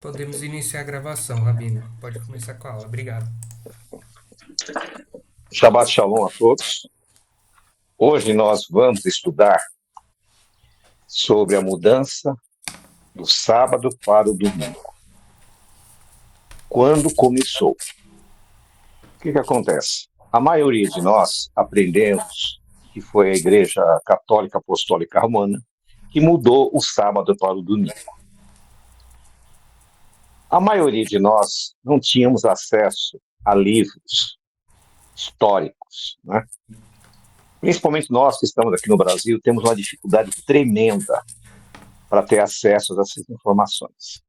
Podemos iniciar a gravação, Rabino. Pode começar com a aula. Obrigado. Shabbat Shalom a todos. Hoje nós vamos estudar sobre a mudança do sábado para o domingo. Quando começou? O que acontece? A maioria de nós aprendemos que foi a Igreja Católica Apostólica Romana que mudou o sábado para o domingo. A maioria de nós não tínhamos acesso a livros históricos, né? Principalmente nós que estamos aqui no Brasil, temos uma dificuldade tremenda para ter acesso a essas informações.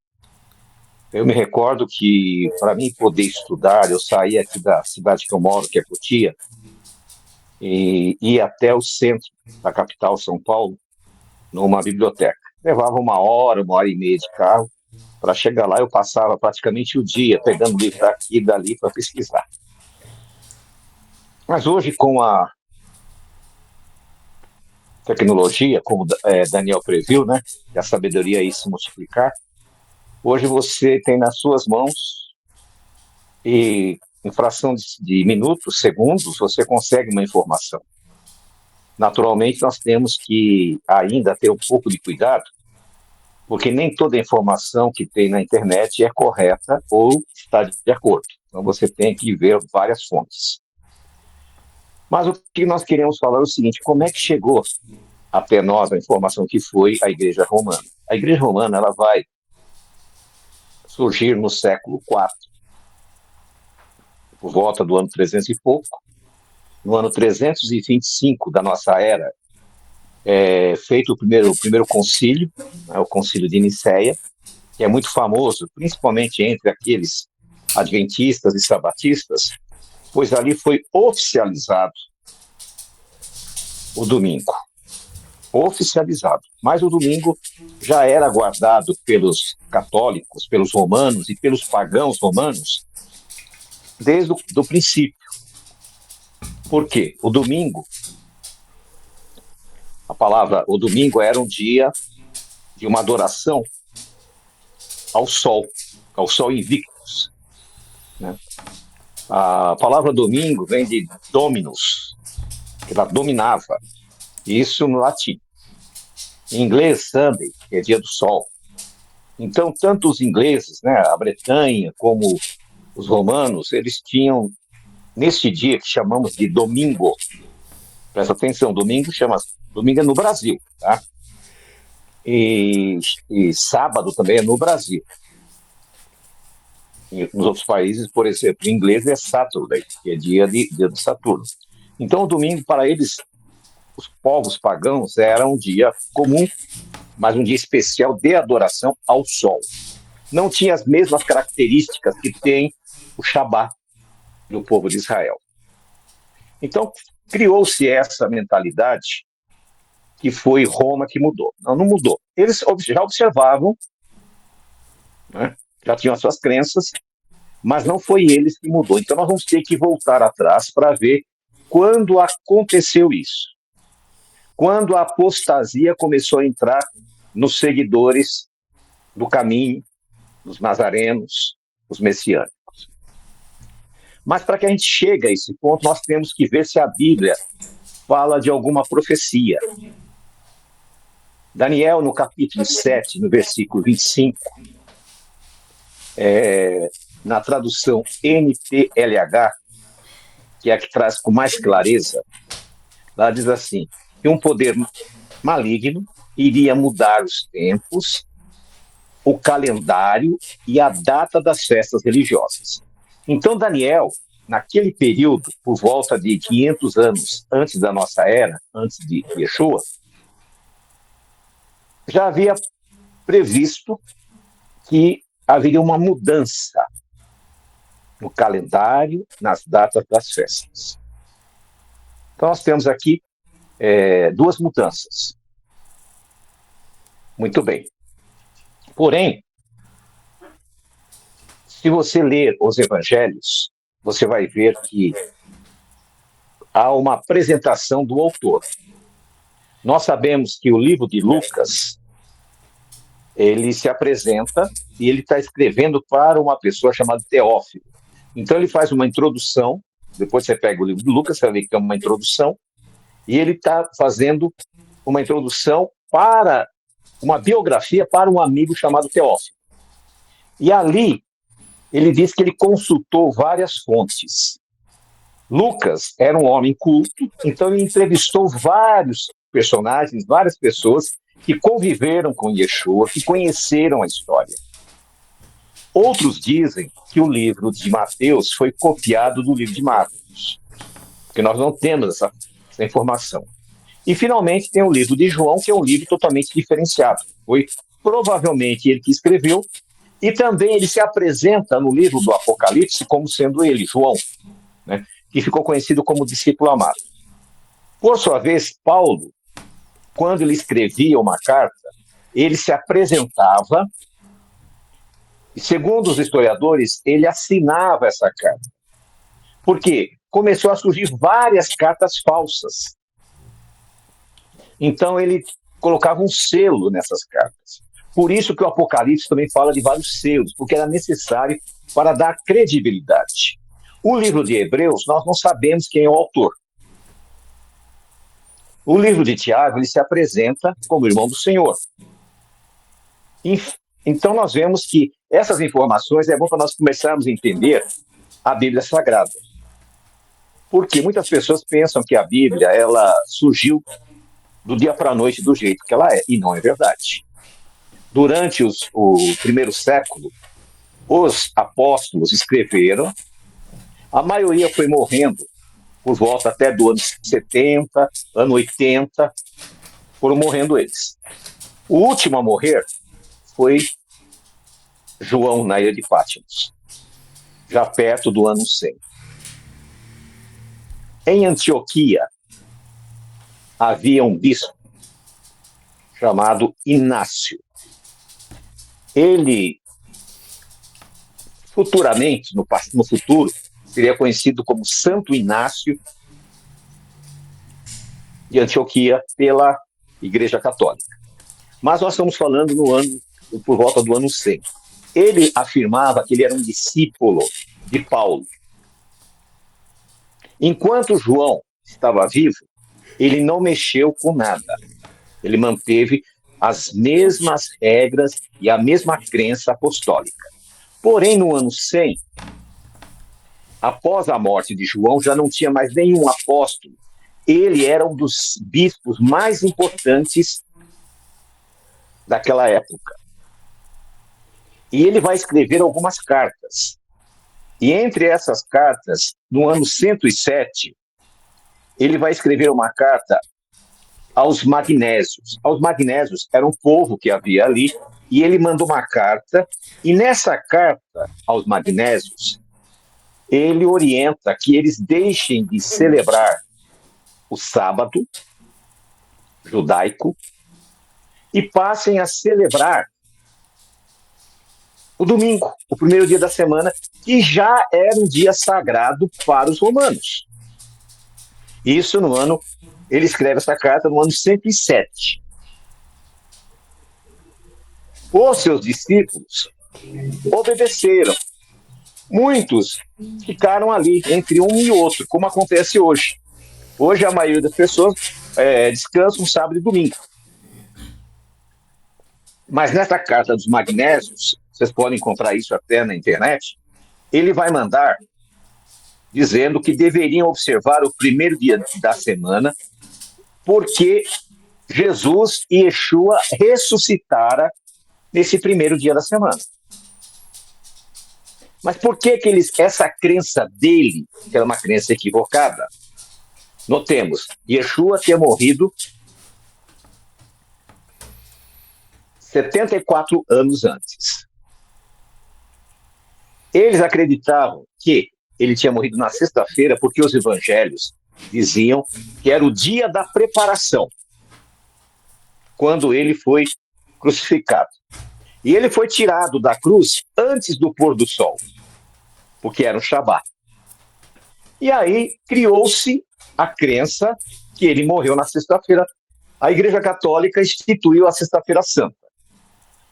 Eu me recordo que, para mim poder estudar, eu saía aqui da cidade que eu moro, que é Cotia, e ia até o centro da capital, São Paulo, numa biblioteca. Levava uma hora e meia de carro. Para chegar lá, eu passava praticamente o dia pegando livro daqui e dali para pesquisar. Mas hoje, com a tecnologia, como Daniel previu, né, que a sabedoria ia se multiplicar, hoje você tem nas suas mãos e em fração de minutos, segundos, você consegue uma informação. Naturalmente, nós temos que ainda ter um pouco de cuidado, porque nem toda informação que tem na internet é correta ou está de acordo. Então, você tem que ver várias fontes. Mas o que nós queremos falar é o seguinte: como é que chegou até nós a informação que foi a Igreja Romana? A Igreja Romana ela vai surgir no século IV, por volta do ano 300 e pouco. No ano 325 da nossa era, é feito o primeiro concílio, né, o concílio de Nicéia, que é muito famoso, principalmente entre aqueles adventistas e sabatistas, pois ali foi oficializado o domingo. Oficializado. Mas o domingo já era guardado pelos católicos, pelos romanos e pelos pagãos romanos desde o princípio. Por quê? O domingo, a palavra o domingo era um dia de uma adoração ao sol invictus, né? A palavra domingo vem de dominus, que ela dominava, isso no latim. Em inglês, Sunday, que é dia do sol. Então, tanto os ingleses, né, a Bretanha, como os romanos, eles tinham, neste dia que chamamos de domingo, presta atenção, domingo é no Brasil, tá? E sábado também é no Brasil. E nos outros países, por exemplo, em inglês é Saturday, que é dia de Saturno. Então, o domingo, para eles, os povos pagãos, era um dia comum, mas um dia especial de adoração ao sol. Não tinha as mesmas características que tem o Shabat do povo de Israel. Então, criou-se essa mentalidade que foi Roma que mudou. Não mudou. Eles já observavam, né, já tinham as suas crenças, mas não foi eles que mudou. Então, nós vamos ter que voltar atrás para ver quando aconteceu isso. Quando a apostasia começou a entrar nos seguidores do caminho, dos nazarenos, dos messiânicos. Mas para que a gente chegue a esse ponto, nós temos que ver se a Bíblia fala de alguma profecia. Daniel, no capítulo 7, no versículo 25, na tradução NTLH, que é a que traz com mais clareza, ela diz assim, que um poder maligno iria mudar os tempos, o calendário e a data das festas religiosas. Então, Daniel, naquele período, por volta de 500 anos antes da nossa era, antes de Yeshua, já havia previsto que haveria uma mudança no calendário, nas datas das festas. Então, nós temos aqui duas mudanças. Muito bem. Porém, se você ler os evangelhos, você vai ver que há uma apresentação do autor. Nós sabemos que o livro de Lucas, ele se apresenta e ele está escrevendo para uma pessoa chamada Teófilo. Então ele faz uma introdução, depois você pega o livro de Lucas, você vai ver que é uma introdução, e ele está fazendo uma introdução para uma biografia para um amigo chamado Teófilo. E ali ele diz que ele consultou várias fontes. Lucas era um homem culto, então ele entrevistou vários personagens, várias pessoas que conviveram com Yeshua, que conheceram a história. Outros dizem que o livro de Mateus foi copiado do livro de Marcos, porque nós não temos essa informação. E, finalmente, tem o livro de João, que é um livro totalmente diferenciado. Foi provavelmente ele que escreveu, e também ele se apresenta no livro do Apocalipse como sendo ele, João, né, que ficou conhecido como discípulo amado. Por sua vez, Paulo, quando ele escrevia uma carta, ele se apresentava e, segundo os historiadores, ele assinava essa carta. Por quê? Começou a surgir várias cartas falsas. Então ele colocava um selo nessas cartas. Por isso que o Apocalipse também fala de vários selos, porque era necessário para dar credibilidade. O livro de Hebreus, nós não sabemos quem é o autor. O livro de Tiago, ele se apresenta como irmão do Senhor. Então nós vemos que essas informações é bom para nós começarmos a entender a Bíblia Sagrada. Porque muitas pessoas pensam que a Bíblia ela surgiu do dia para a noite do jeito que ela é, e não é verdade. Durante o primeiro século, os apóstolos escreveram, a maioria foi morrendo por volta até do ano 70, ano 80, foram morrendo eles. O último a morrer foi João na ilha de Patmos, já perto do ano 100. Em Antioquia, havia um bispo chamado Inácio. Ele, futuramente, no futuro, seria conhecido como Santo Inácio de Antioquia pela Igreja Católica. Mas nós estamos falando por volta do ano 100. Ele afirmava que ele era um discípulo de Paulo. Enquanto João estava vivo, ele não mexeu com nada. Ele manteve as mesmas regras e a mesma crença apostólica. Porém, no ano 100, após a morte de João, já não tinha mais nenhum apóstolo. Ele era um dos bispos mais importantes daquela época. E ele vai escrever algumas cartas. E entre essas cartas, no ano 107, ele vai escrever uma carta aos magnésios. Os magnésios eram um povo que havia ali, e ele mandou uma carta, e nessa carta aos magnésios, ele orienta que eles deixem de celebrar o sábado judaico e passem a celebrar o domingo, o primeiro dia da semana, que já era um dia sagrado para os romanos. Isso ele escreve essa carta no ano 107. Os seus discípulos obedeceram. Muitos ficaram ali entre um e outro, como acontece hoje. Hoje a maioria das pessoas descansam sábado e domingo. Mas nessa carta dos magnésios, vocês podem encontrar isso até na internet, ele vai mandar dizendo que deveriam observar o primeiro dia da semana, porque Jesus e Yeshua ressuscitara nesse primeiro dia da semana. Mas por que essa crença dele, que era uma crença equivocada? Notemos, Yeshua tinha morrido 74 anos antes. Eles acreditavam que ele tinha morrido na sexta-feira porque os evangelhos diziam que era o dia da preparação, quando ele foi crucificado. E ele foi tirado da cruz antes do pôr do sol, porque era um Shabat. E aí criou-se a crença que ele morreu na sexta-feira. A Igreja Católica instituiu a Sexta-feira Santa.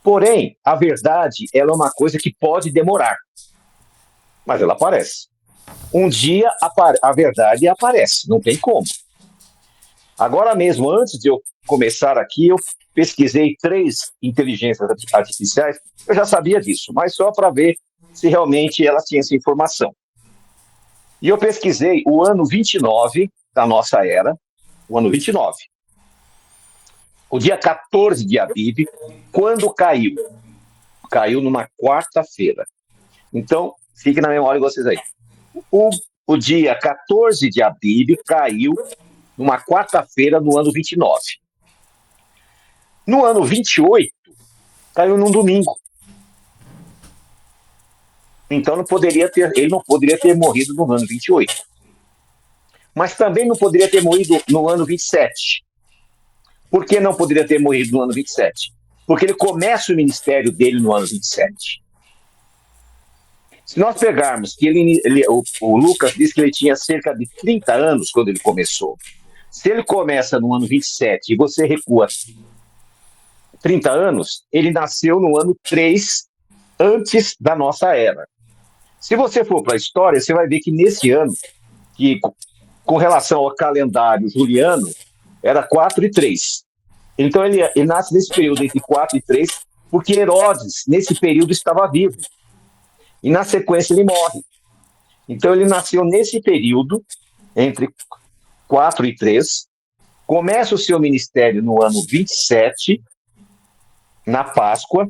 Porém, a verdade, ela é uma coisa que pode demorar, mas ela aparece. Um dia a verdade aparece, não tem como. Agora mesmo, antes de eu começar aqui, eu pesquisei 3 inteligências artificiais. Eu já sabia disso, mas só para ver se realmente elas tinham essa informação. E eu pesquisei o ano 29 da nossa era, o ano 29. O dia 14 de Abib, quando caiu? Caiu numa quarta-feira. Então, fique na memória de vocês aí. O dia 14 de Abib caiu numa quarta-feira no ano 29. No ano 28, caiu num domingo. Então ele não poderia ter morrido no ano 28. Mas também não poderia ter morrido no ano 27. Por que não poderia ter morrido no ano 27? Porque ele começa o ministério dele no ano 27. Se nós pegarmos que o Lucas diz que ele tinha cerca de 30 anos quando ele começou. Se ele começa no ano 27 e você recua 30 anos, ele nasceu no ano 3 antes da nossa era. Se você for para a história, você vai ver que nesse ano, que com relação ao calendário juliano, era 4 e 3. Então ele nasce nesse período entre 4 e 3, porque Herodes, nesse período, estava vivo. E na sequência ele morre. Então ele nasceu nesse período, entre 4 e 3, começa o seu ministério no ano 27, na Páscoa,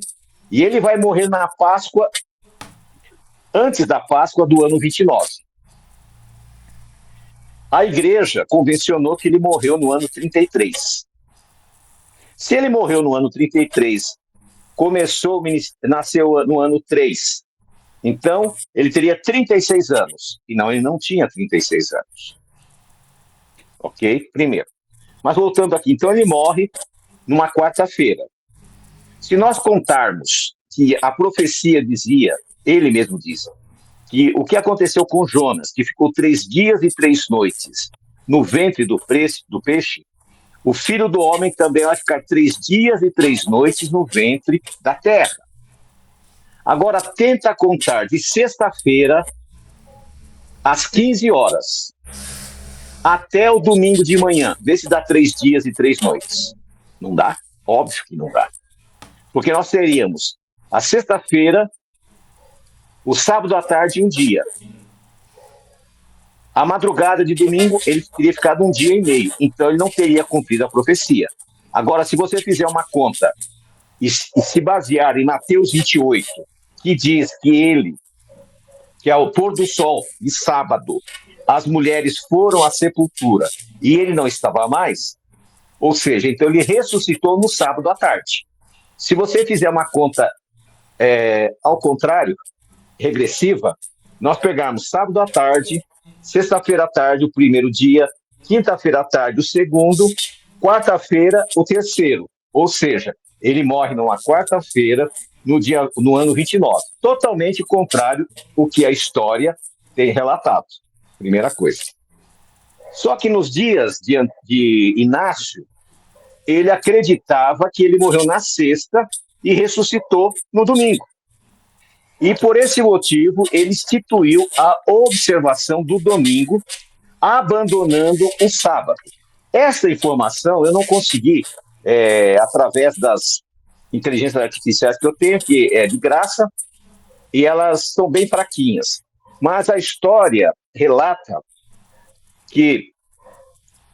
e ele vai morrer na Páscoa, antes da Páscoa do ano 29. A igreja convencionou que ele morreu no ano 33. Se ele morreu no ano 33, nasceu no ano 3, então ele teria 36 anos. E não, ele não tinha 36 anos. Ok? Primeiro. Mas voltando aqui, então ele morre numa quarta-feira. Se nós contarmos que a profecia dizia, ele mesmo diz, que o que aconteceu com Jonas, que ficou 3 dias e 3 noites no ventre do peixe, o filho do homem também vai ficar 3 dias e 3 noites no ventre da terra. Agora tenta contar de sexta-feira às 15 horas até o domingo de manhã. Vê se dá 3 dias e 3 noites. Não dá? Óbvio que não dá. Porque nós teríamos a sexta-feira, o sábado à tarde, um dia. A madrugada de domingo, ele teria ficado 1 dia e meio. Então, ele não teria cumprido a profecia. Agora, se você fizer uma conta e se basear em Mateus 28, que diz que ao pôr do sol de sábado, as mulheres foram à sepultura e ele não estava mais, ou seja, então ele ressuscitou no sábado à tarde. Se você fizer uma conta ao contrário, regressiva, nós pegarmos sábado à tarde, sexta-feira à tarde, o primeiro dia, quinta-feira à tarde, o segundo, quarta-feira, o terceiro. Ou seja, ele morre numa quarta-feira, no ano 29. Totalmente contrário ao que a história tem relatado. Primeira coisa. Só que nos dias de Inácio, ele acreditava que ele morreu na sexta e ressuscitou no domingo. E por esse motivo, ele instituiu a observação do domingo, abandonando o sábado. Essa informação eu não consegui, através das inteligências artificiais que eu tenho, que é de graça, e elas são bem fraquinhas. Mas a história relata que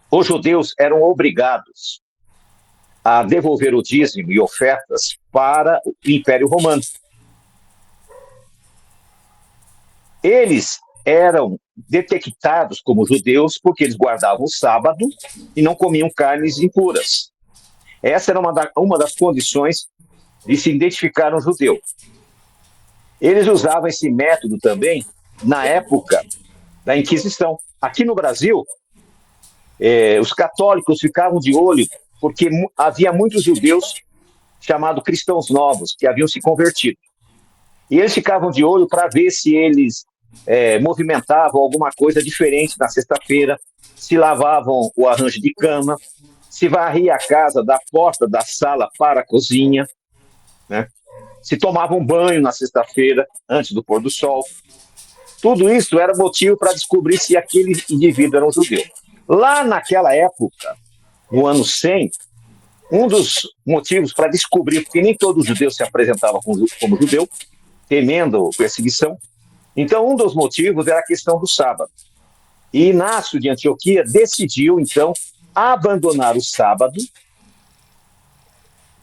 os judeus eram obrigados a devolver o dízimo e ofertas para o Império Romano. Eles eram detectados como judeus porque eles guardavam o sábado e não comiam carnes impuras. Essa era uma das condições de se identificar um judeu. Eles usavam esse método também na época da Inquisição. Aqui no Brasil, os católicos ficavam de olho porque havia muitos judeus chamados cristãos novos que haviam se convertido. E eles ficavam de olho para ver se eles movimentavam alguma coisa diferente na sexta-feira, se lavavam o arranjo de cama, se varria a casa da porta da sala para a cozinha. né? Se tomavam banho na sexta-feira, antes do pôr do sol. Tudo isso era motivo para descobrir se aquele indivíduo era um judeu. Lá naquela época, no ano 100, um dos motivos para descobrir, porque nem todo judeu se apresentava como judeu, temendo perseguição, então um dos motivos era a questão do sábado. E Inácio de Antioquia decidiu, então, abandonar o sábado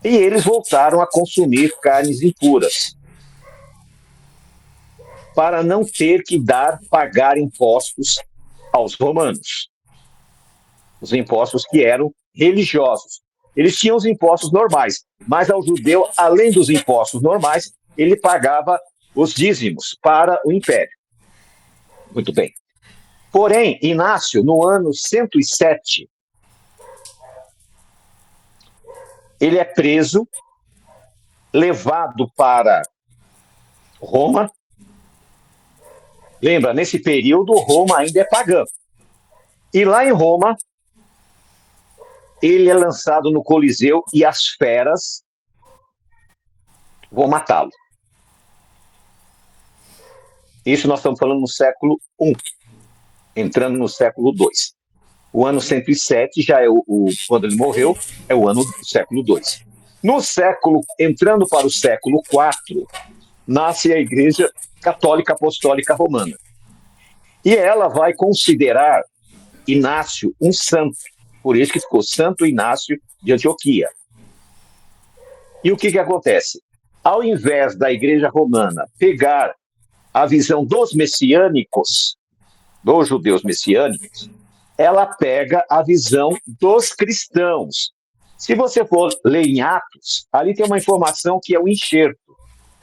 e eles voltaram a consumir carnes impuras, para não ter que pagar impostos aos romanos. Os impostos que eram religiosos. Eles tinham os impostos normais, mas ao judeu, além dos impostos normais, ele pagava os dízimos para o império. Muito bem. Porém, Inácio, no ano 107, ele é preso, levado para Roma. Lembra, nesse período, Roma ainda é pagã. E lá em Roma, ele é lançado no Coliseu e as feras vão matá-lo. Isso nós estamos falando no século I, entrando no século II. O ano 107 já é quando ele morreu, é o ano do século II. Entrando para o século IV, nasce a Igreja Católica Apostólica Romana. E ela vai considerar Inácio um santo. Por isso que ficou Santo Inácio de Antioquia. E o que acontece? Ao invés da Igreja Romana pegar a visão dos messiânicos, dos judeus messiânicos, ela pega a visão dos cristãos. Se você for ler em Atos, ali tem uma informação que é o enxerto.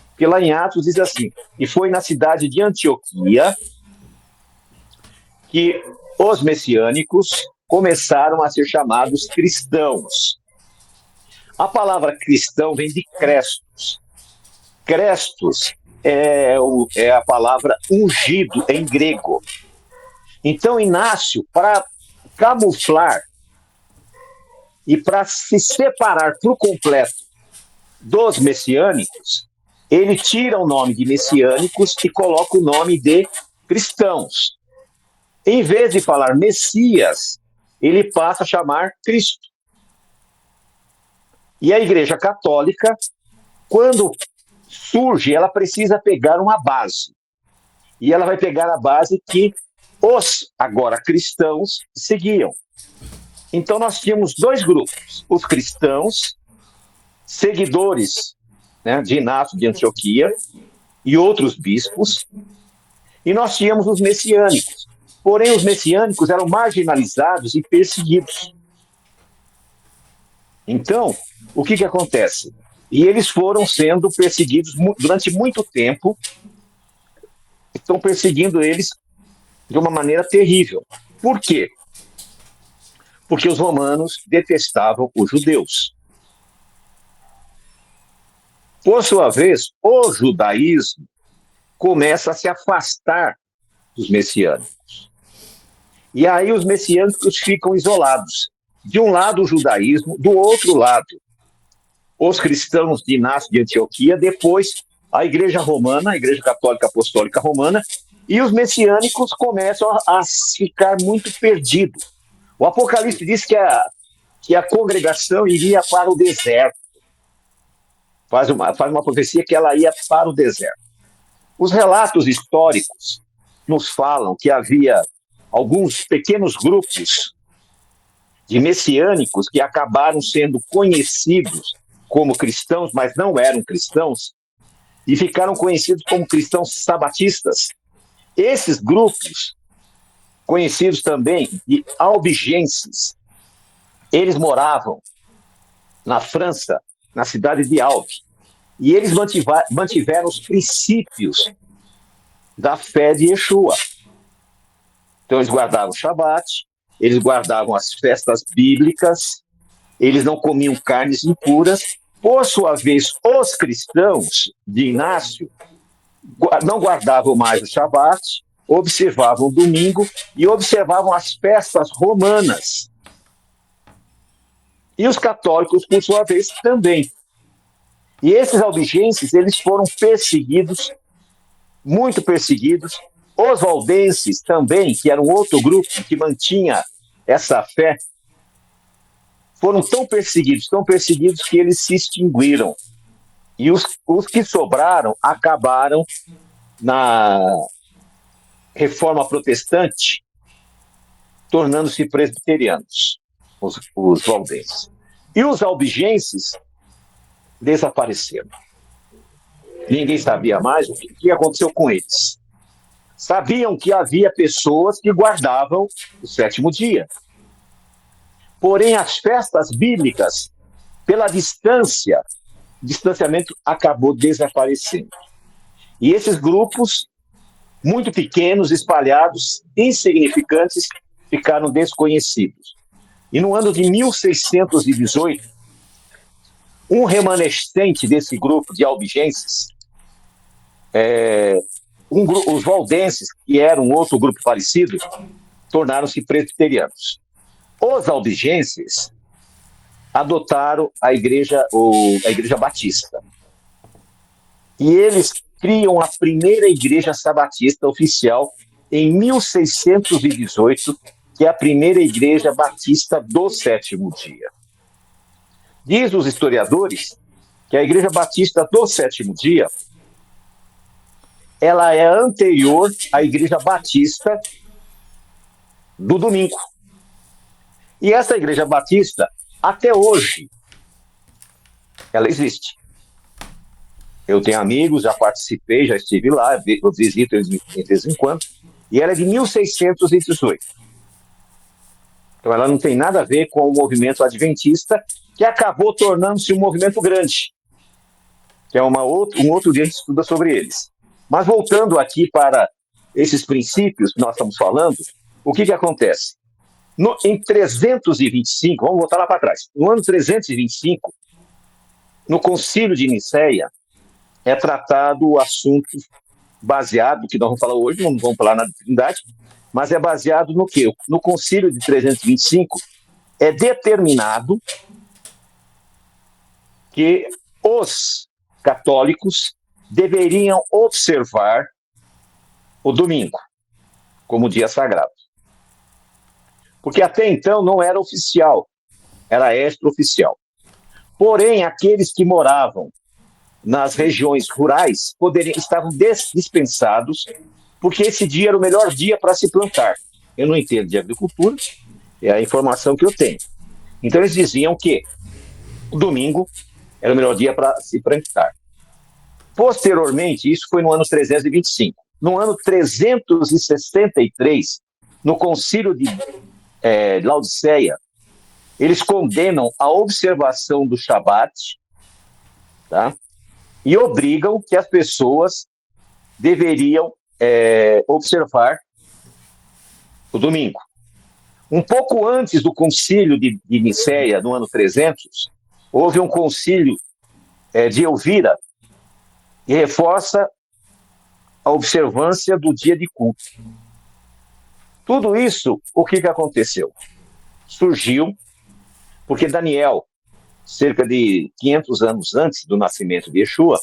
Porque lá em Atos diz assim: e foi na cidade de Antioquia que os messiânicos começaram a ser chamados cristãos. A palavra cristão vem de Crestos. Crestos é a palavra ungido em grego. Então, Inácio, para camuflar e para se separar por completo dos messiânicos, ele tira o nome de messiânicos e coloca o nome de cristãos. Em vez de falar Messias, ele passa a chamar Cristo. E a Igreja Católica, quando surge, ela precisa pegar uma base. E ela vai pegar a base que os, agora cristãos, seguiam. Então nós tínhamos dois grupos: os cristãos, seguidores, né, de Inácio de Antioquia e outros bispos, e nós tínhamos os messiânicos. Porém, os messiânicos eram marginalizados e perseguidos. Então, o que acontece? E eles foram sendo perseguidos durante muito tempo, estão perseguindo eles de uma maneira terrível. Por quê? Porque os romanos detestavam os judeus. Por sua vez, o judaísmo começa a se afastar dos messiânicos. E aí os messiânicos ficam isolados. De um lado o judaísmo, do outro lado os cristãos de Inácio de Antioquia, depois a Igreja Romana, a Igreja Católica Apostólica Romana, e os messiânicos começam a ficar muito perdidos. O Apocalipse diz que a congregação iria para o deserto. Faz uma profecia que ela ia para o deserto. Os relatos históricos nos falam que havia alguns pequenos grupos de messiânicos que acabaram sendo conhecidos como cristãos, mas não eram cristãos, e ficaram conhecidos como cristãos sabatistas. Esses grupos, conhecidos também de albigenses, eles moravam na França, na cidade de Albi, e eles mantiveram os princípios da fé de Yeshua. Então eles guardavam o Shabat, eles guardavam as festas bíblicas, eles não comiam carnes impuras. Por sua vez, os cristãos de Inácio não guardavam mais o Shabat, observavam o domingo e observavam as festas romanas. E os católicos, por sua vez, também. E esses albigenses, eles foram perseguidos, muito perseguidos. Os valdenses também, que era um outro grupo que mantinha essa fé, foram tão perseguidos que eles se extinguiram. E os que sobraram acabaram na Reforma Protestante, tornando-se presbiterianos, os valdenses. E os albigenses desapareceram. Ninguém sabia mais o que aconteceu com eles. Sabiam que havia pessoas que guardavam o sétimo dia. Porém, as festas bíblicas, pela distanciamento acabou desaparecendo. E esses grupos, muito pequenos, espalhados, insignificantes, ficaram desconhecidos. E no ano de 1618, um remanescente desse grupo de albigenses, os valdenses, que eram um outro grupo parecido, tornaram-se presbiterianos. Os albigenses adotaram a igreja batista. E eles criam a primeira igreja sabatista oficial em 1618, que é a primeira igreja batista do sétimo dia. Diz os historiadores que a igreja batista do sétimo dia ela é anterior à igreja batista do domingo. E essa igreja batista, até hoje, ela existe. Eu tenho amigos, já participei, já estive lá, eu visito eles de vez em quando, e ela é de 1618. Então ela não tem nada a ver com o movimento adventista, que acabou tornando-se um movimento grande, que é um outro dia a gente estuda sobre eles. Mas voltando aqui para esses princípios que nós estamos falando, o que acontece? Em 325, vamos voltar lá para trás, no ano 325, no Concílio de Nicéia, é tratado o assunto baseado, que nós vamos falar hoje, não vamos falar na Trindade, mas é baseado no quê? No Concílio de 325, é determinado que os católicos deveriam observar o domingo como dia sagrado. Porque até então não era oficial, era extraoficial. Porém, aqueles que moravam nas regiões rurais estavam dispensados, porque esse dia era o melhor dia para se plantar. Eu não entendo de agricultura, é a informação que eu tenho. Então eles diziam que o domingo era o melhor dia para se plantar. Posteriormente, isso foi no ano 325. No ano 363, no Concílio de Laodiceia, eles condenam a observação do Shabat, tá? E obrigam que as pessoas deveriam observar o domingo. Um pouco antes do concílio de Nicéia, no ano 300, houve um concílio de Elvira, que reforça a observância do dia de culto. Tudo isso, o que aconteceu? Surgiu porque Daniel, cerca de 500 anos antes do nascimento de Yeshua,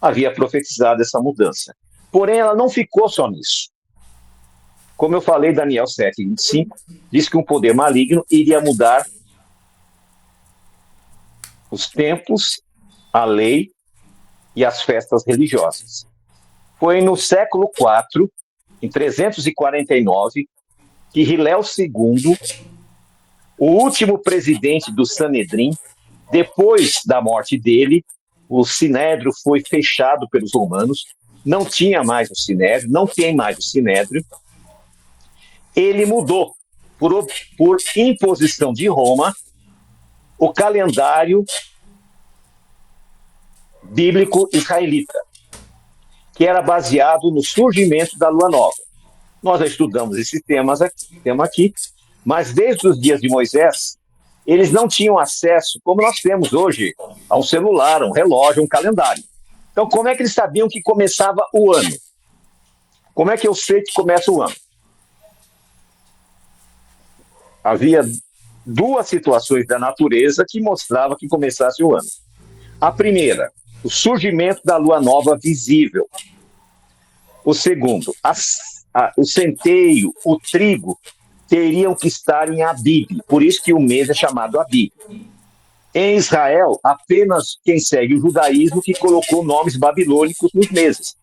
havia profetizado essa mudança. Porém, ela não ficou só nisso. Como eu falei, Daniel 7:25 diz que um poder maligno iria mudar os tempos, a lei e as festas religiosas. Foi no século IV, em 349, que Hilel II, o último presidente do Sanedrim, depois da morte dele, o Sinédrio foi fechado pelos romanos, não tinha mais o Sinédrio, não tem mais o Sinédrio. Ele mudou, por imposição de Roma, o calendário bíblico israelita, que era baseado no surgimento da lua nova. Nós já estudamos esse tema aqui, mas desde os dias de Moisés, eles não tinham acesso, como nós temos hoje, a um celular, um relógio, um calendário. Então, como é que eles sabiam que começava o ano? Como é que eu sei que começa o ano? Havia duas situações da natureza que mostravam que começasse o ano. A primeira, o surgimento da lua nova visível. O segundo, o centeio, o trigo, teriam que estar em Abib, por isso que o mês é chamado Abib. Em Israel, apenas quem segue o judaísmo que colocou nomes babilônicos nos meses.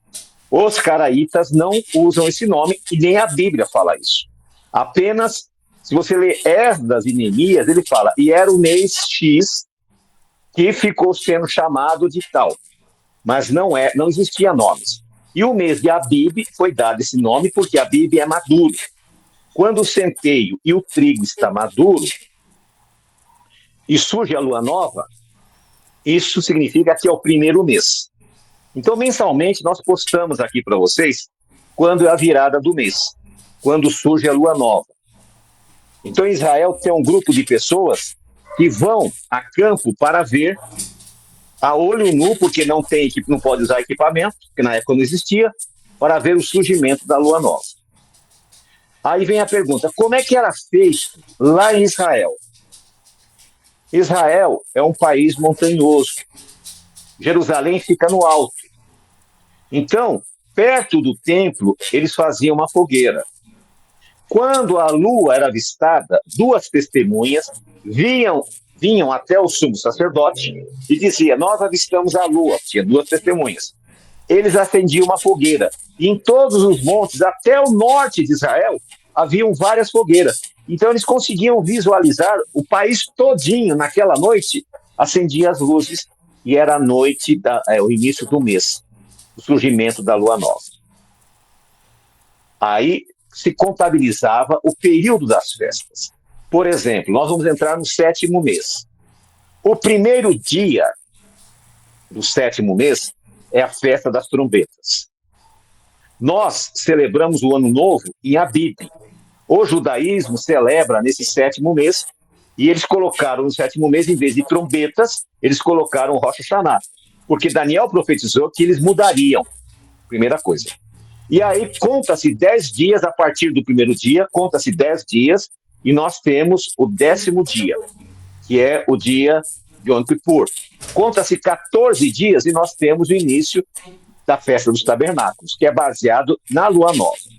Os caraítas não usam esse nome e nem a Bíblia fala isso. Apenas, se você ler Esdras e Neemias, ele fala, e era o mês X que ficou sendo chamado de tal. Mas não existia nomes. E o mês de Abib foi dado esse nome porque Abib é maduro. Quando o centeio e o trigo está maduro e surge a lua nova, isso significa que é o primeiro mês. Então, mensalmente, nós postamos aqui para vocês quando é a virada do mês, quando surge a lua nova. Então, em Israel tem um grupo de pessoas que vão a campo para ver a olho nu, porque não pode usar equipamento, porque na época não existia, para ver o surgimento da lua nova. Aí vem a pergunta, como é que era feito lá em Israel? Israel é um país montanhoso. Jerusalém fica no alto. Então, perto do templo, eles faziam uma fogueira. Quando a lua era avistada, duas testemunhas vinham até o sumo sacerdote e diziam, nós avistamos a lua. Tinha duas testemunhas. Eles acendiam uma fogueira. E em todos os montes, até o norte de Israel, haviam várias fogueiras. Então eles conseguiam visualizar o país todinho naquela noite, acendia as luzes e era a noite, o início do mês, o surgimento da lua nova. Aí se contabilizava o período das festas. Por exemplo, nós vamos entrar no 7º mês. O primeiro dia do 7º mês é a festa das trombetas. Nós celebramos o Ano Novo em Abib. O judaísmo celebra nesse 7º mês e eles colocaram no 7º mês, em vez de trombetas, eles colocaram Rosh Hashanah, porque Daniel profetizou que eles mudariam, primeira coisa. E aí conta-se 10 dias a partir do primeiro dia, conta-se 10 dias, e nós temos o 10º dia, que é o dia de Yom Kippur. Conta-se 14 dias e nós temos o início da festa dos tabernáculos, que é baseado na lua nova.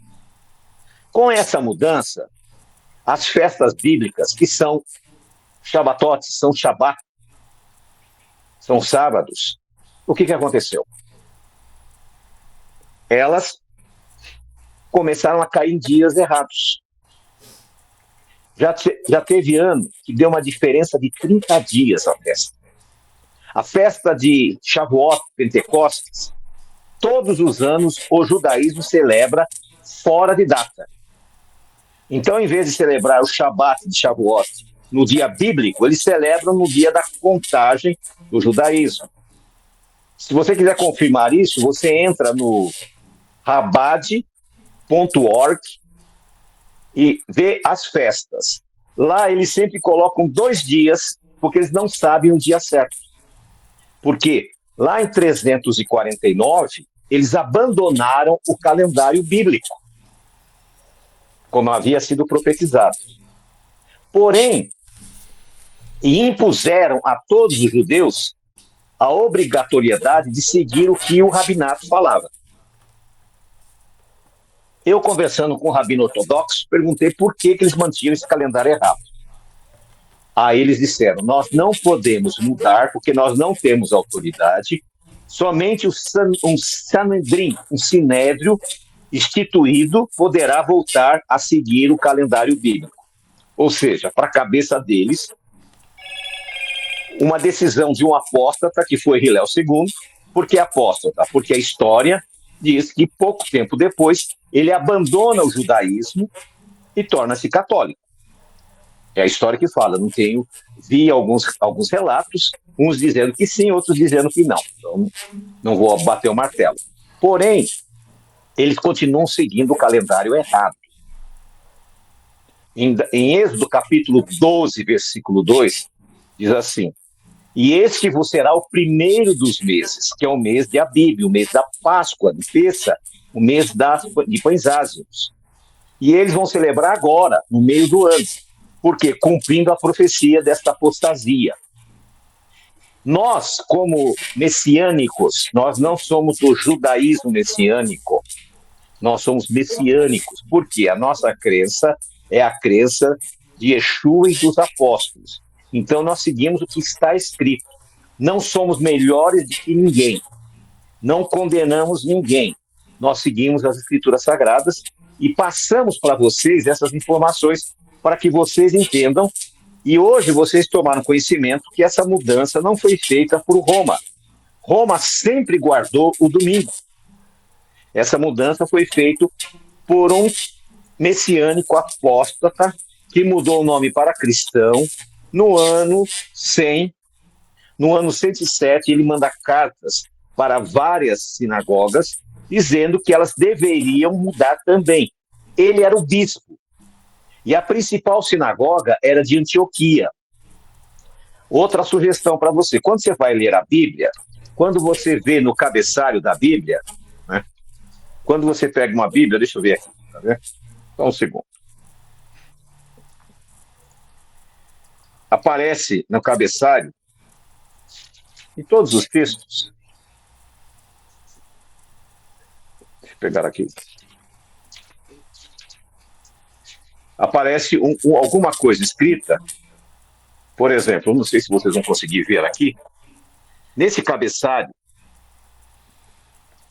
Com essa mudança, as festas bíblicas, que são Shabbatot, são Shabbat, são sábados, o que aconteceu? Elas começaram a cair em dias errados. Já teve ano que deu uma diferença de 30 dias a festa. A festa de Shavuot, Pentecostes, todos os anos o judaísmo celebra fora de data. Então, em vez de celebrar o Shabat de Shavuot no dia bíblico, eles celebram no dia da contagem do judaísmo. Se você quiser confirmar isso, você entra no rabad.org e vê as festas. Lá eles sempre colocam 2 dias, porque eles não sabem o dia certo. Porque lá em 349, eles abandonaram o calendário bíblico, como havia sido profetizado. Porém, impuseram a todos os judeus a obrigatoriedade de seguir o que o rabinato falava. Eu, conversando com o rabino ortodoxo, perguntei por que eles mantinham esse calendário errado. Aí eles disseram, nós não podemos mudar porque nós não temos autoridade, somente um Sanedrim, um sinédrio instituído, poderá voltar a seguir o calendário bíblico. Ou seja, para a cabeça deles, uma decisão de um apóstata, que foi Hilel II, porque apóstata? Porque a história diz que pouco tempo depois ele abandona o judaísmo e torna-se católico. É a história que fala, vi alguns relatos, uns dizendo que sim, outros dizendo que não. Então, não vou bater o martelo. Porém, eles continuam seguindo o calendário errado. Em Êxodo capítulo 12, versículo 2, diz assim, e este vos será o primeiro dos meses, que é o mês de Abib, o mês da Páscoa, de Pessa, o mês de pães ázimos. E eles vão celebrar agora, no meio do ano, porque cumprindo a profecia desta apostasia. Nós, como messiânicos, nós não somos do judaísmo messiânico, nós somos messiânicos, porque a nossa crença é a crença de Yeshua e dos apóstolos. Então, nós seguimos o que está escrito. Não somos melhores do que ninguém. Não condenamos ninguém. Nós seguimos as Escrituras Sagradas e passamos para vocês essas informações para que vocês entendam. E hoje vocês tomaram conhecimento que essa mudança não foi feita por Roma. Roma sempre guardou o domingo. Essa mudança foi feita por um messiânico apóstata que mudou o nome para cristão no ano 100. No ano 107, ele manda cartas para várias sinagogas, dizendo que elas deveriam mudar também. Ele era o bispo. E a principal sinagoga era de Antioquia. Outra sugestão para você: quando você vai ler a Bíblia, quando você vê no cabeçalho da Bíblia, né, quando você pega uma Bíblia, deixa eu ver aqui, tá vendo? Só um segundo. Aparece no cabeçalho, em todos os textos. Deixa eu pegar aqui. Aparece alguma coisa escrita. Por exemplo, não sei se vocês vão conseguir ver aqui. Nesse cabeçalho,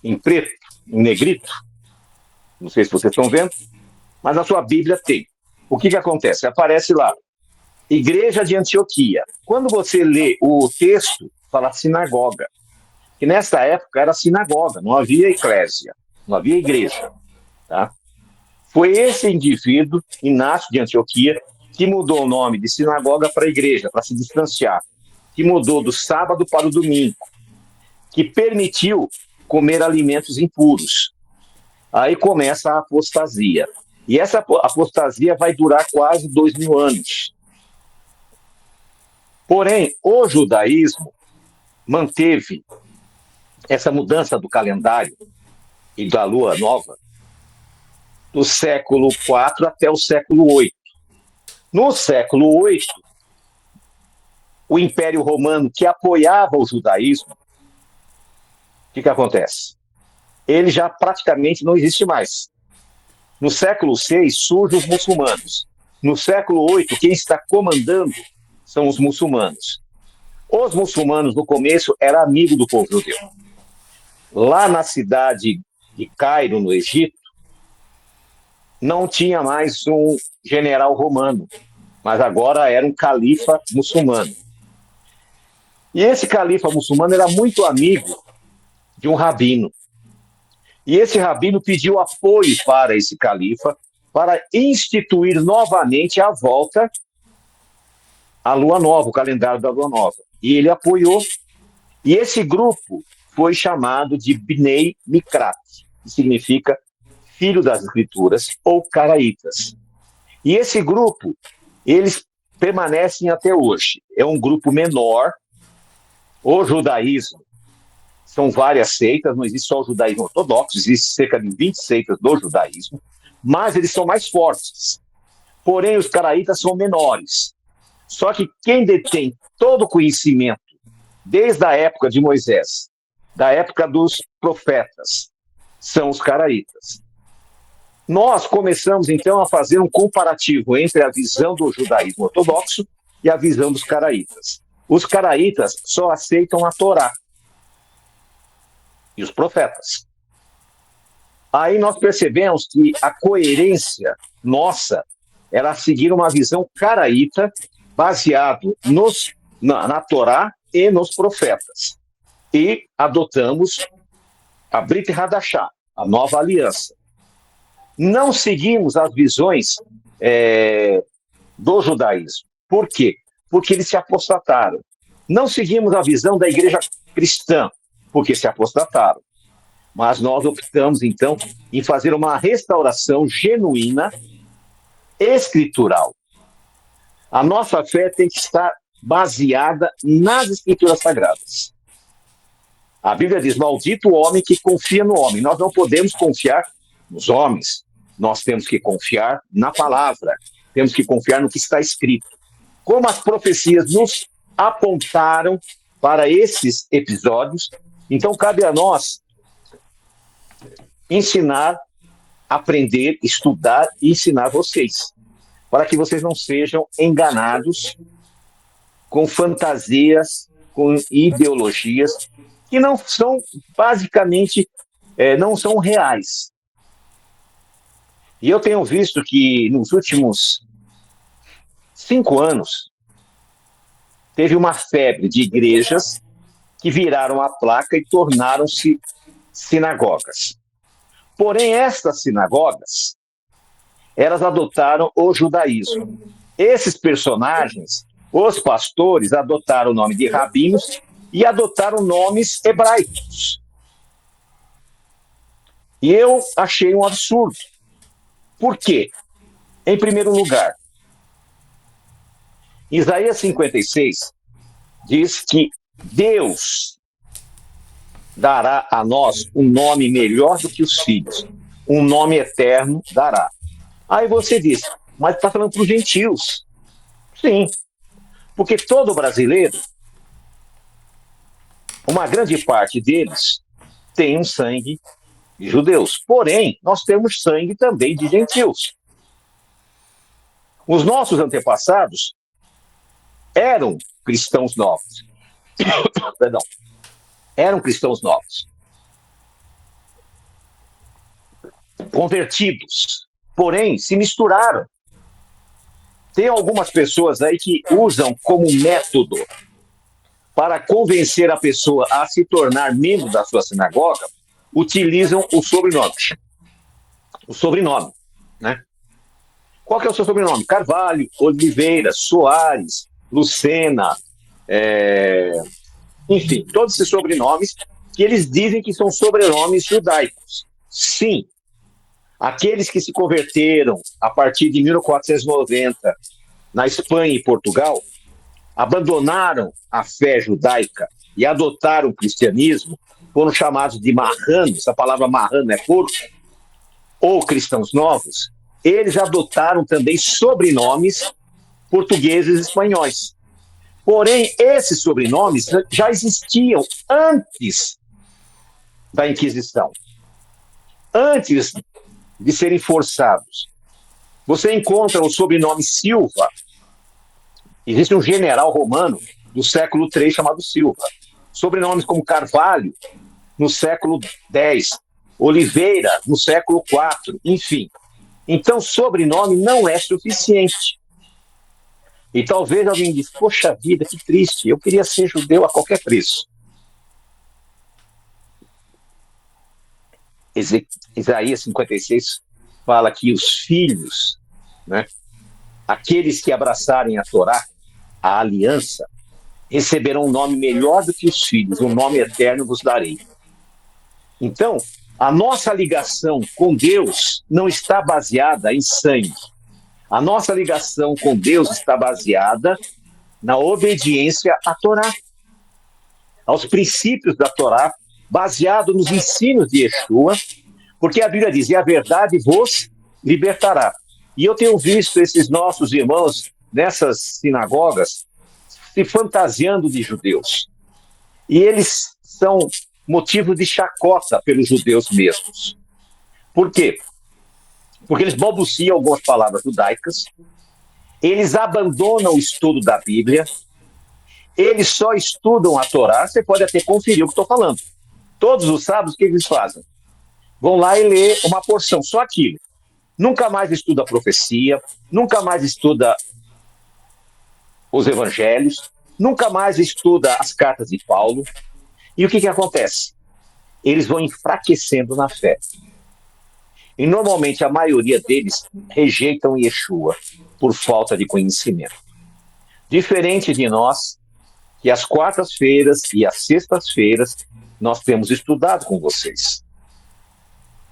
em preto, em negrito, não sei se vocês estão vendo, mas a sua Bíblia tem. O que acontece? Aparece lá, Igreja de Antioquia. Quando você lê o texto, fala sinagoga. Que nessa época era sinagoga, não havia eclésia, não havia igreja. Tá? Foi esse indivíduo, Inácio de Antioquia, que mudou o nome de sinagoga para igreja, para se distanciar. Que mudou do sábado para o domingo. Que permitiu comer alimentos impuros. Aí começa a apostasia. E essa apostasia vai durar quase 2000 anos. Porém, o judaísmo manteve essa mudança do calendário e da lua nova do século IV até o século VIII. No século VIII, o Império Romano, que apoiava o judaísmo, o que acontece? Ele já praticamente não existe mais. No século VI, surgem os muçulmanos. No século VIII, quem está comandando são os muçulmanos. Os muçulmanos, no começo, eram amigos do povo judeu. Lá na cidade de Cairo, no Egito, não tinha mais um general romano, mas agora era um califa muçulmano. E esse califa muçulmano era muito amigo de um rabino. E esse rabino pediu apoio para esse califa para instituir novamente a volta à lua nova, o calendário da lua nova. E ele apoiou. E esse grupo foi chamado de Bnei Mikrat, que significa filho das escrituras ou caraítas. E esse grupo, eles permanecem até hoje. É um grupo menor. O judaísmo são várias seitas, não existe só o judaísmo ortodoxo, existe cerca de 20 seitas do judaísmo, mas eles são mais fortes. Porém, os caraítas são menores. Só que quem detém todo o conhecimento, desde a época de Moisés, da época dos profetas, são os caraítas. Nós começamos, então, a fazer um comparativo entre a visão do judaísmo ortodoxo e a visão dos caraítas. Os caraítas só aceitam a Torá e os profetas. Aí nós percebemos que a coerência nossa era seguir uma visão caraíta baseado na Torá e nos profetas. E adotamos a Brit Hadashah, a nova aliança. Não seguimos as visões do judaísmo. Por quê? Porque eles se apostataram. Não seguimos a visão da igreja cristã, porque se apostataram. Mas nós optamos, então, em fazer uma restauração genuína, escritural. A nossa fé tem que estar baseada nas escrituras sagradas. A Bíblia diz, maldito o homem que confia no homem. Nós não podemos confiar nos homens. Nós temos que confiar na palavra. Temos que confiar no que está escrito. Como as profecias nos apontaram para esses episódios. Então, cabe a nós ensinar, aprender, estudar e ensinar vocês, para que vocês não sejam enganados com fantasias, com ideologias que não são, basicamente, não são reais. E eu tenho visto que nos últimos 5 anos teve uma febre de igrejas que viraram a placa e tornaram-se sinagogas. Porém, estas sinagogas, elas adotaram o judaísmo. Esses personagens, os pastores, adotaram o nome de rabinos e adotaram nomes hebraicos. E eu achei um absurdo. Por quê? Em primeiro lugar, Isaías 56 diz que Deus dará a nós um nome melhor do que os filhos, um nome eterno dará. Aí você diz, mas está falando para os gentios. Sim, porque todo brasileiro, uma grande parte deles, tem um sangue de judeus. Porém, nós temos sangue também de gentios. Os nossos antepassados eram cristãos novos. Perdão. Eram cristãos novos. Convertidos. Porém, se misturaram. Tem algumas pessoas aí que usam como método para convencer a pessoa a se tornar membro da sua sinagoga, utilizam o sobrenome. O sobrenome, né? Qual que é o seu sobrenome? Carvalho, Oliveira, Soares, Lucena, enfim, todos esses sobrenomes que eles dizem que são sobrenomes judaicos. Sim, aqueles que se converteram a partir de 1490 na Espanha e Portugal, abandonaram a fé judaica e adotaram o cristianismo, foram chamados de marranos, a palavra marrano é porco, ou cristãos novos, eles adotaram também sobrenomes portugueses e espanhóis. Porém, esses sobrenomes já existiam antes da Inquisição, antes de serem forçados. Você encontra o sobrenome Silva. Existe um general romano do século III chamado Silva. Sobrenomes como Carvalho, no século X, Oliveira, no século IV, enfim. Então, sobrenome não é suficiente. E talvez alguém diz, poxa vida, que triste, eu queria ser judeu a qualquer preço. Isaías 56 fala que os filhos, né, aqueles que abraçarem a Torá, a aliança, receberão um nome melhor do que os filhos, um nome eterno vos darei. Então, a nossa ligação com Deus não está baseada em sangue. A nossa ligação com Deus está baseada na obediência à Torá, aos princípios da Torá, baseado nos ensinos de Yeshua, porque a Bíblia diz, e a verdade vos libertará. E eu tenho visto esses nossos irmãos nessas sinagogas se fantasiando de judeus. E eles são motivo de chacota pelos judeus mesmos. Por quê? Porque eles balbuciam algumas palavras judaicas, eles abandonam o estudo da Bíblia, eles só estudam a Torá, você pode até conferir o que estou falando. Todos os sábados, o que eles fazem? Vão lá e lê uma porção, só aquilo. Nunca mais estuda a profecia, nunca mais estuda os evangelhos, nunca mais estuda as cartas de Paulo. E o que acontece? Eles vão enfraquecendo na fé. E normalmente a maioria deles rejeitam Yeshua por falta de conhecimento. Diferente de nós, que às quartas-feiras e às sextas-feiras nós temos estudado com vocês.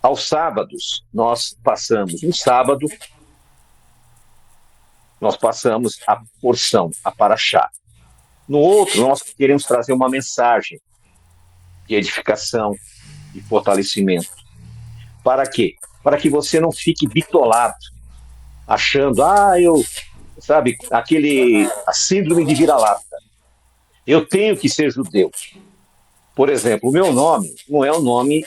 Aos sábados, nós passamos um sábado, nós passamos a porção, a paraxá. No outro, nós queremos trazer uma mensagem de edificação, de fortalecimento. Para quê? Para que você não fique bitolado, achando, a síndrome de vira-lata. Eu tenho que ser judeu. Por exemplo, o meu nome não é um nome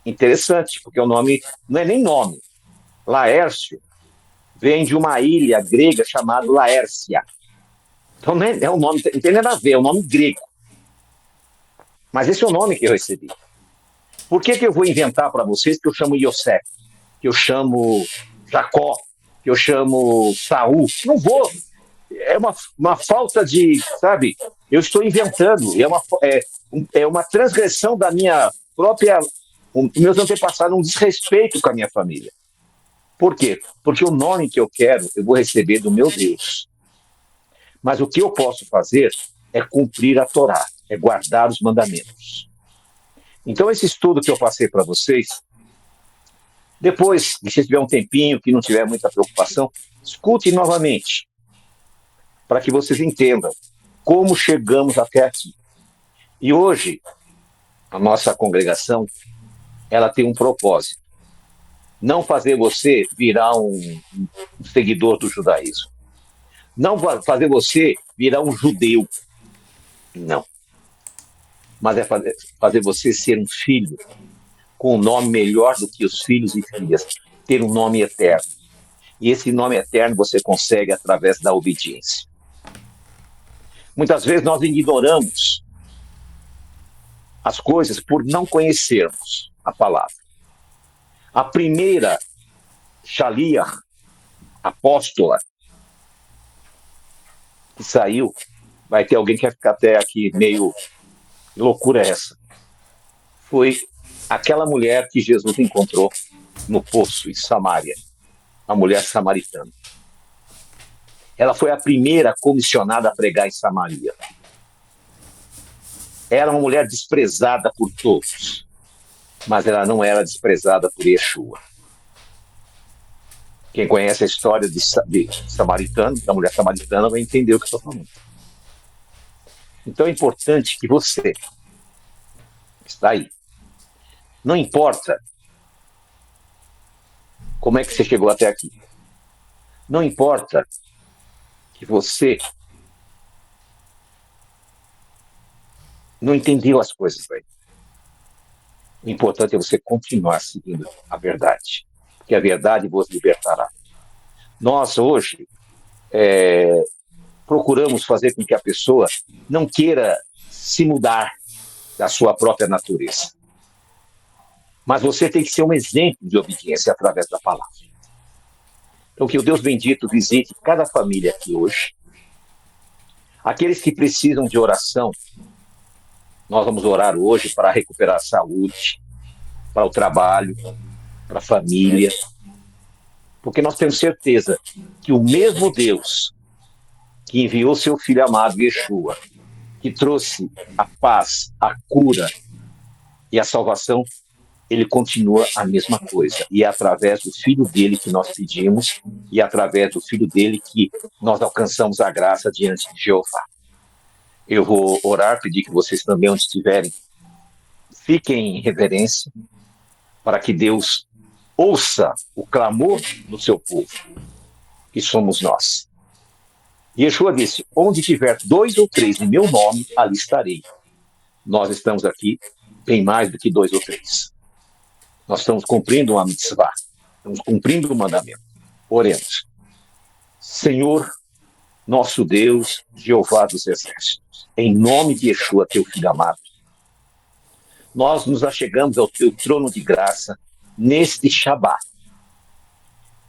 interessante, porque o nome não é nem nome. Laércio vem de uma ilha grega chamada Laércia. Então não é um nome, não tem nada a ver, é um nome grego. Mas esse é o nome que eu recebi. Por que eu vou inventar para vocês que eu chamo Yosef, que eu chamo Jacó, que eu chamo Saul? Não vou. É uma falta de, sabe? Eu estou inventando. É uma transgressão da minha própria. Meus antepassados, um desrespeito com a minha família. Por quê? Porque o nome que eu quero, eu vou receber do meu Deus. Mas o que eu posso fazer é cumprir a Torá, é guardar os mandamentos. Então, esse estudo que eu passei para vocês, depois, se você tiver um tempinho, que não tiver muita preocupação, escute novamente, para que vocês entendam como chegamos até aqui. E hoje, a nossa congregação, ela tem um propósito. Não fazer você virar um seguidor do judaísmo. Não fazer você virar um judeu. Não. Mas é fazer você ser um filho com um nome melhor do que os filhos e filhas. Ter um nome eterno. E esse nome eterno você consegue através da obediência. Muitas vezes nós ignoramos as coisas por não conhecermos a palavra. A primeira Shaliach, apóstola, que saiu, vai ter alguém que vai ficar até aqui meio loucura essa. Foi aquela mulher que Jesus encontrou no poço em Samaria, a mulher samaritana. Ela foi a primeira comissionada a pregar em Samaria. Era uma mulher desprezada por todos, mas ela não era desprezada por Yeshua. Quem conhece a história de samaritano, da mulher samaritana, vai entender o que eu estou falando. Então é importante que você está aí. Não importa como é que você chegou até aqui. Não importa que você não entendeu as coisas aí. O importante é você continuar seguindo a verdade, porque a verdade vos libertará. Nós, hoje, procuramos fazer com que a pessoa não queira se mudar da sua própria natureza. Mas você tem que ser um exemplo de obediência através da palavra. Então, que o Deus bendito visite cada família aqui hoje. Aqueles que precisam de oração, nós vamos orar hoje para recuperar a saúde, para o trabalho, para a família. Porque nós temos certeza que o mesmo Deus que enviou seu Filho amado, Yeshua, que trouxe a paz, a cura e a salvação, ele continua a mesma coisa. E é através do Filho dele que nós pedimos, e é através do Filho dele que nós alcançamos a graça diante de Jeová. Eu vou orar, pedir que vocês também, onde estiverem, fiquem em reverência, para que Deus ouça o clamor do seu povo, que somos nós. E Yeshua disse, onde tiver 2 ou 3 em meu nome, ali estarei. Nós estamos aqui, bem mais do que 2 ou 3. Nós estamos cumprindo uma mitzvah, estamos cumprindo o mandamento. Oremos. Senhor, nosso Deus, Jeová dos exércitos, em nome de Yeshua, teu filho amado, nós nos achegamos ao teu trono de graça neste Shabat,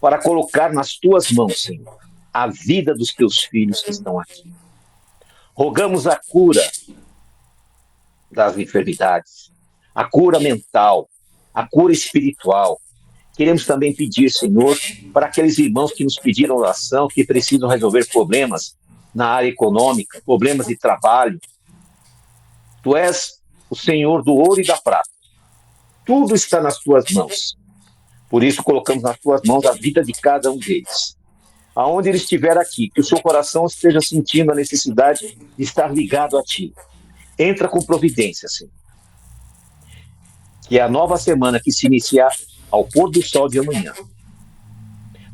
para colocar nas tuas mãos, Senhor, a vida dos teus filhos que estão aqui. Rogamos a cura das enfermidades, a cura mental, a cura espiritual. Queremos também pedir, Senhor, para aqueles irmãos que nos pediram oração, que precisam resolver problemas na área econômica, problemas de trabalho. Tu és o Senhor do ouro e da prata. Tudo está nas tuas mãos. Por isso colocamos nas tuas mãos a vida de cada um deles. Aonde ele estiver aqui, que o seu coração esteja sentindo a necessidade de estar ligado a ti. Entra com providência, Senhor. Que a nova semana que se iniciar ao pôr do sol de amanhã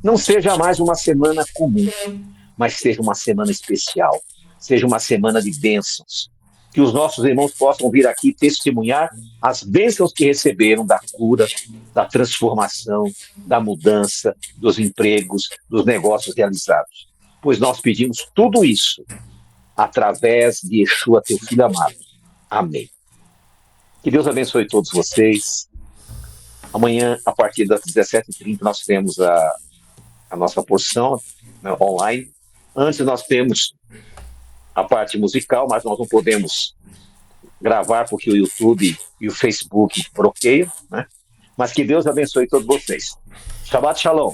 não seja mais uma semana comum, mas seja uma semana especial, seja uma semana de bênçãos. Que os nossos irmãos possam vir aqui testemunhar as bênçãos que receberam da cura, da transformação, da mudança, dos empregos, dos negócios realizados. Pois nós pedimos tudo isso através de Yeshua, teu Filho amado. Amém. Que Deus abençoe todos vocês. Amanhã, a partir das 17h30, nós temos a nossa porção, né, online. Antes nós temos a parte musical, mas nós não podemos gravar porque o YouTube e o Facebook bloqueiam, né? Mas que Deus abençoe todos vocês. Shabbat Shalom.